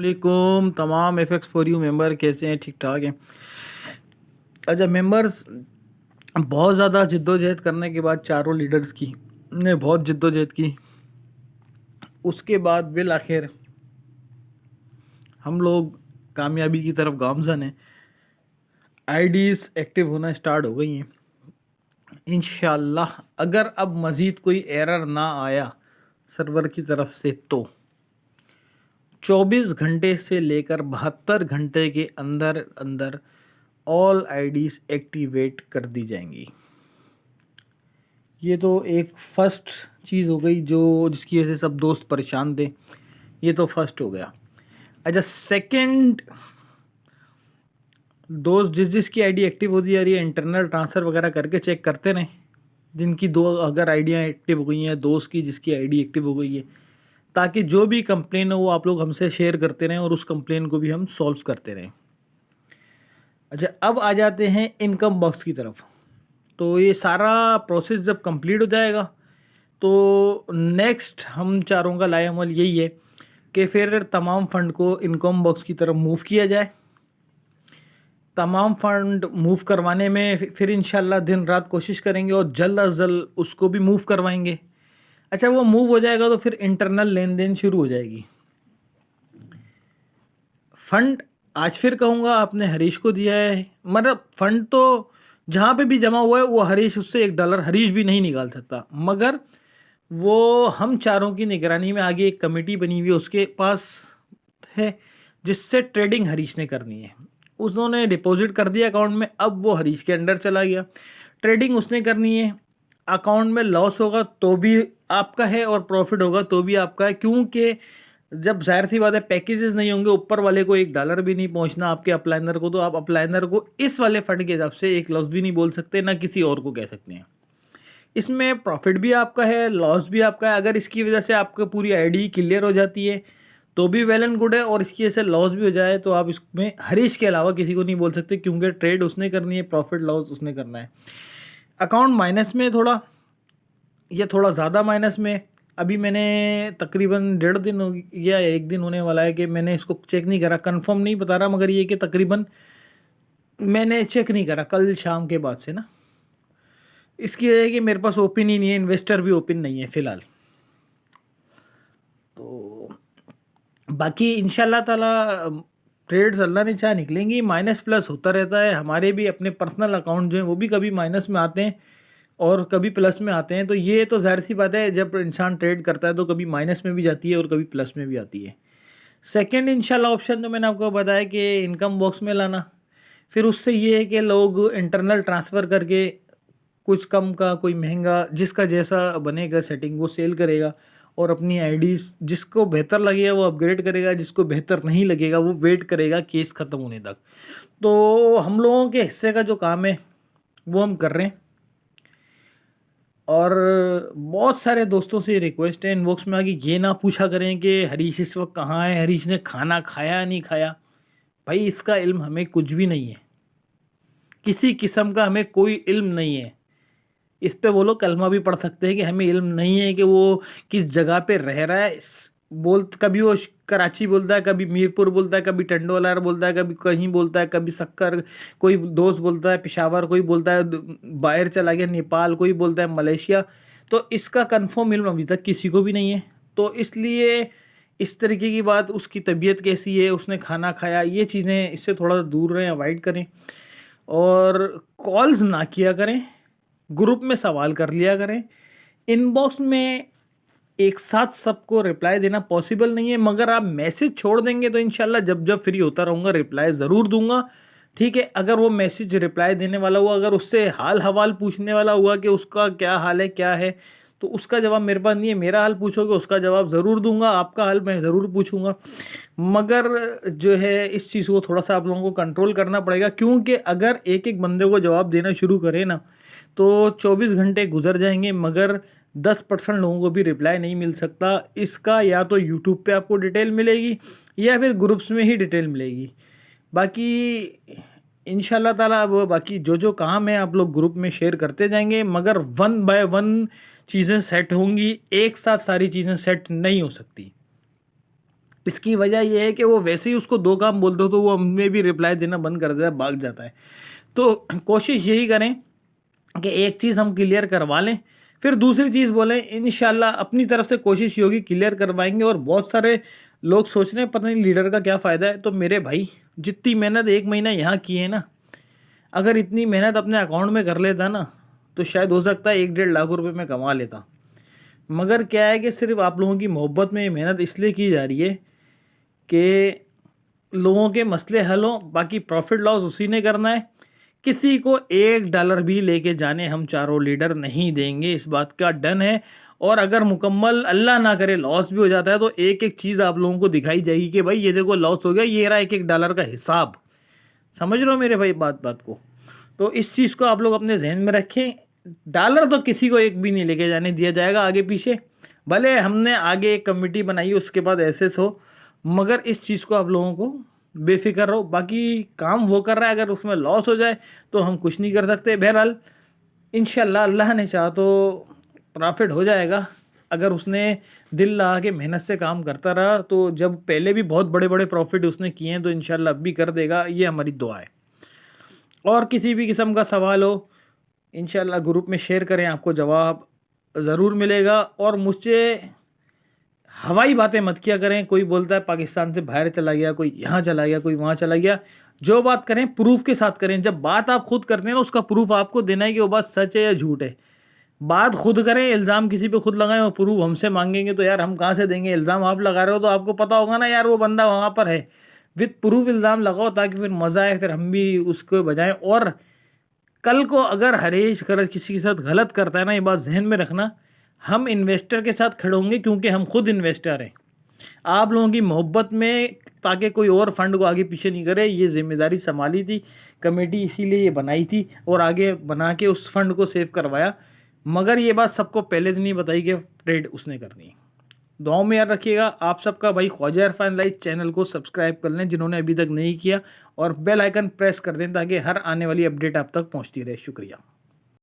वालेकुम तमाम FX for you member कैसे हैं? ठीक ठाक हैं। अच्छा मेंबर्स, बहुत ज़्यादा जिद्दोजहद करने के बाद चारों लीडर्स की ने बहुत जिद्दोजहद की। उसके बाद बिल आखिर हम लोग कामयाबी की तरफ गामजन हैं। आईडीज़ एक्टिव होना स्टार्ट हो गई हैं इंशाल्लाह। अगर अब मज़ीद कोई एरर ना आया सर्वर की तरफ से तो 24 घंटे से लेकर 72 घंटे के अंदर अंदर ऑल आईडीज़ एक्टिवेट कर दी जाएंगी। ये तो एक फर्स्ट चीज़ हो गई जो जिसकी वजह से सब दोस्त परेशान थे। ये तो फर्स्ट हो गया। अच्छा सेकंड, दोस्त जिसकी आईडी एक्टिव होती जा रही है इंटरनल ट्रांसफ़र वगैरह करके चेक करते रहें। जिनकी दो अगर आईडियाँ एक्टिव हो गई हैं, दोस्त की जिसकी आईडी एक्टिव हो गई है, ताकि जो भी कंप्लेन हो वो आप लोग हमसे शेयर करते रहें और उस कंप्लेन को भी हम सॉल्व करते रहें। अच्छा अब आ जाते हैं इनकम बॉक्स की तरफ। तो ये सारा प्रोसेस जब कंप्लीट हो जाएगा तो नेक्स्ट हम चारों का लाए अमल यही है कि फिर तमाम फ़ंड को इनकम बॉक्स की तरफ मूव किया जाए। तमाम फ़ंड मूव करवाने में फिर इंशाल्लाह दिन रात कोशिश करेंगे और जल्द अज जल्द उसको भी मूव करवाएंगे। अच्छा वो मूव हो जाएगा तो फिर इंटरनल लेन देन शुरू हो जाएगी। फ़ंड आज फिर कहूँगा आपने हरीश को दिया है, मतलब फ़ंड तो जहाँ पे भी जमा हुआ है वो हरीश उससे $1 हरीश भी नहीं निकाल सकता, मगर वो हम चारों की निगरानी में आगे एक कमेटी बनी हुई है उसके पास है जिससे ट्रेडिंग हरीश ने करनी है। उन्होंने डिपॉजिट कर दिया अकाउंट में, अब वो हरीश के अंडर चला गया। ट्रेडिंग उसने करनी है। अकाउंट में लॉस होगा तो भी आपका है और प्रॉफिट होगा तो भी आपका है, क्योंकि जब जाहिर सी बात है पैकेजेस नहीं होंगे, ऊपर वाले को $1 भी नहीं पहुंचना आपके अपलाइनर को, तो आप अपलाइनर को इस वाले फंड के हिसाब से एक लफ्ज़ भी नहीं बोल सकते, ना किसी और को कह सकते हैं। इसमें प्रॉफिट भी आपका है, लॉस भी आपका है। अगर इसकी वजह से आपको पूरी आईडी क्लियर हो जाती है तो भी वेल एंड गुड है, और इसकी वजह से लॉस भी हो जाए तो आप इसमें हरीश के अलावा किसी को नहीं बोल सकते, क्योंकि ट्रेड उसने करनी है, प्रॉफिट लॉस उसने करना है। अकाउंट माइनस में थोड़ा या थोड़ा ज़्यादा माइनस में। अभी मैंने तकरीबन 1.5 दिन हो गया, 1 दिन होने वाला है कि मैंने इसको चेक नहीं करा, कंफर्म नहीं बता रहा, मगर ये कि तकरीबन मैंने चेक नहीं करा कल शाम के बाद से ना। इसकी वजह है कि मेरे पास ओपन ही नहीं है, इन्वेस्टर भी ओपन नहीं है फ़िलहाल। तो बाकी इंशाल्लाह ताला ट्रेड्स अल्लाह ने चाहा निकलेंगी। माइनस प्लस होता रहता है। हमारे भी अपने पर्सनल अकाउंट जो हैं वो भी कभी माइनस में आते हैं और कभी प्लस में आते हैं। तो ये तो ज़ाहिर सी बात है, जब इंसान ट्रेड करता है तो कभी माइनस में भी जाती है और कभी प्लस में भी आती है। सेकंड इंशाल्लाह ऑप्शन तो मैंने आपको बताया कि इनकम बॉक्स में लाना। फिर उससे ये है कि लोग इंटरनल ट्रांसफ़र करके कुछ कम का कोई महंगा जिसका जैसा बनेगा सेटिंग वो सेल करेगा, और अपनी आईडीज़ जिसको बेहतर लगेगा वो अपग्रेड करेगा, जिसको बेहतर नहीं लगेगा वो वेट करेगा केस ख़त्म होने तक। तो हम लोगों के हिस्से का जो काम है वो हम कर रहे हैं। और बहुत सारे दोस्तों से रिक्वेस्ट है इनबॉक्स में आके, ये ना पूछा करें कि हरीश इस वक्त कहाँ है, हरीश ने खाना खाया नहीं खाया। भाई इसका इल्म हमें कुछ भी नहीं है, किसी किस्म का हमें कोई इल्म नहीं है। इस पे वो लोग कलमा भी पढ़ सकते हैं कि हमें इल्म नहीं है कि वो किस जगह पे रह रहा है। कभी वो कराची बोलता है, कभी मीरपुर बोलता है, कभी टंडोलार बोलता है, कभी कहीं बोलता है, कभी सक्कर, कोई दोस्त बोलता है पेशावर, कोई बोलता है बाहर चला गया नेपाल, कोई बोलता है मलेशिया। तो इसका कंफर्म इल्म अभी तक किसी को भी नहीं है। तो इसलिए इस तरीके की बात, उसकी तबीयत कैसी है, उसने खाना खाया, ये चीज़ें इससे थोड़ा दूर रहें, अवॉइड करें। और कॉल्स ना किया करें, ग्रुप में सवाल कर लिया करें। इनबॉक्स में एक साथ सबको रिप्लाई देना पॉसिबल नहीं है, मगर आप मैसेज छोड़ देंगे तो इंशाल्लाह जब जब फ्री होता रहूँगा रिप्लाई ज़रूर दूंगा। ठीक है, अगर वो मैसेज रिप्लाई देने वाला हुआ, अगर उससे हाल हवाल पूछने वाला हुआ कि उसका क्या हाल है क्या है, तो उसका जवाब मेरे पास नहीं है। मेरा हाल पूछोगे उसका जवाब ज़रूर दूंगा, आपका हाल मैं ज़रूर पूछूंगा। मगर जो है इस चीज़ को थोड़ा सा आप लोगों को कंट्रोल करना पड़ेगा, क्योंकि अगर एक एक बंदे को जवाब देना शुरू करें ना तो 24 घंटे गुजर जाएंगे, मगर 10% लोगों को भी रिप्लाई नहीं मिल सकता। इसका या तो यूट्यूब पे आपको डिटेल मिलेगी या फिर ग्रुप्स में ही डिटेल मिलेगी। बाकी इंशाल्लाह ताला अब बाकी जो जो काम है आप लोग ग्रुप में शेयर करते जाएंगे, मगर 1 बाय 1 चीज़ें सेट होंगी, एक साथ सारी चीज़ें सेट नहीं हो सकती। इसकी वजह ये है कि वो वैसे ही उसको 2 काम बोल दो तो वो हमें भी रिप्लाई देना बंद कर देता है, भाग जाता है। तो कोशिश यही करें कि एक चीज़ हम क्लियर करवा लें, फिर दूसरी चीज़ बोलें। इंशाल्लाह अपनी तरफ से कोशिश ये होगी क्लियर करवाएंगे। और बहुत सारे लोग सोच रहे हैं पता नहीं लीडर का क्या फ़ायदा है। तो मेरे भाई, जितनी मेहनत 1 महीना यहाँ की है ना, अगर इतनी मेहनत अपने अकाउंट में कर लेता ना, तो शायद हो सकता है 1-1.5 लाख रुपए मैं कमा लेता। मगर क्या है कि सिर्फ आप लोगों की मोहब्बत में ये मेहनत इसलिए की जा रही है कि लोगों के मसले हल हों, बाकी प्रॉफिट लॉस उसी ने करना है। किसी को $1 भी लेके जाने हम चारों लीडर नहीं देंगे, इस बात का डन है। और अगर मुकम्मल अल्लाह ना करे लॉस भी हो जाता है तो एक एक चीज़ आप लोगों को दिखाई जाएगी कि भाई ये देखो लॉस हो गया, ये रहा $1-1 का हिसाब। समझ रहे हो मेरे भाई बात बात को? तो इस चीज़ को आप लोग अपने जहन में रखें। डॉलर तो किसी को एक भी नहीं लेके जाने दिया जाएगा आगे पीछे। भले हमने आगे एक कमेटी बनाई है, उसके बाद एसेस हो, मगर इस चीज़ को आप लोगों को बेफिक्र रहो। बाकी काम वो कर रहा है, अगर उसमें लॉस हो जाए तो हम कुछ नहीं कर सकते। बहरहाल इंशाल्लाह अल्लाह ने चाहा तो प्रॉफिट हो जाएगा। अगर उसने दिल लगा के मेहनत से काम करता रहा तो जब पहले भी बहुत बड़े बड़े प्रॉफिट उसने किए हैं तो इंशाल्लाह अब भी कर देगा, ये हमारी दुआ है। और किसी भी किस्म का सवाल हो इंशाल्लाह ग्रुप में शेयर करें, आपको जवाब ज़रूर मिलेगा। और मुझसे हवाई बातें मत किया करें। कोई बोलता है पाकिस्तान से बाहर चला गया, कोई यहाँ चला गया, कोई वहाँ चला गया। जो बात करें प्रूफ के साथ करें। जब बात आप खुद करते हैं ना, उसका प्रूफ आपको देना है कि वो बात सच है या झूठ है। बात खुद करें, इल्ज़ाम किसी पे खुद लगाएं और प्रूफ हमसे मांगेंगे तो यार हम कहाँ से देंगे? इल्ज़ाम आप लगा रहे हो तो आपको पता होगा ना यार वो बंदा वहाँ पर है। विद प्रूफ इल्ज़ाम लगाओ ताकि फिर मज़ा आए, फिर हम भी उसको बजाएं। और कल को अगर हरीश अगर किसी के साथ गलत करता है ना, ये बात जहन में रखना, हम इन्वेस्टर के साथ खड़े होंगे क्योंकि हम खुद इन्वेस्टर हैं। आप लोगों की मोहब्बत में, ताकि कोई और फंड को आगे पीछे नहीं करे, ये जिम्मेदारी संभाली थी कमेटी, इसीलिए ये बनाई थी और आगे बना के उस फंड को सेव करवाया। मगर ये बात सबको पहले दिन ही बताई कि ट्रेड उसने करनी है। दुआओं में याद रखिएगा। आप सबका भाई ख्वाजा इरफान लाइव चैनल को सब्सक्राइब कर लें जिन्होंने अभी तक नहीं किया, और बेल आइकन प्रेस कर दें ताकि हर आने वाली अपडेट आप तक पहुंचती रहे। शुक्रिया।